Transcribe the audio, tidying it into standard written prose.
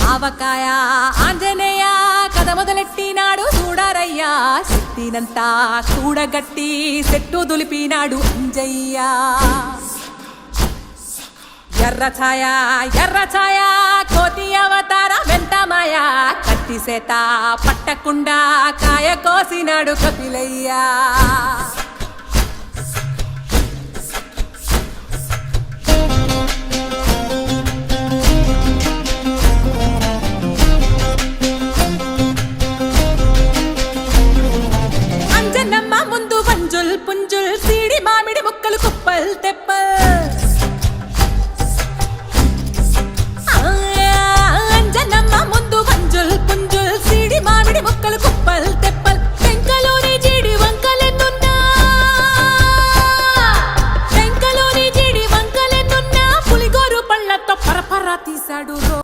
ఆవకాయ ఆంజనేయ కథ మొదలెట్టినాడు చూడారయ్యా శక్తినంతా కూడగట్టి చెట్టు దులిపినాడు అంజయ్య ఎర్ర ఛాయ కోతి అవతార వెంటమాయ కత్తి సేత పట్టకుండా కాయ కోసినాడు కపిలయ్య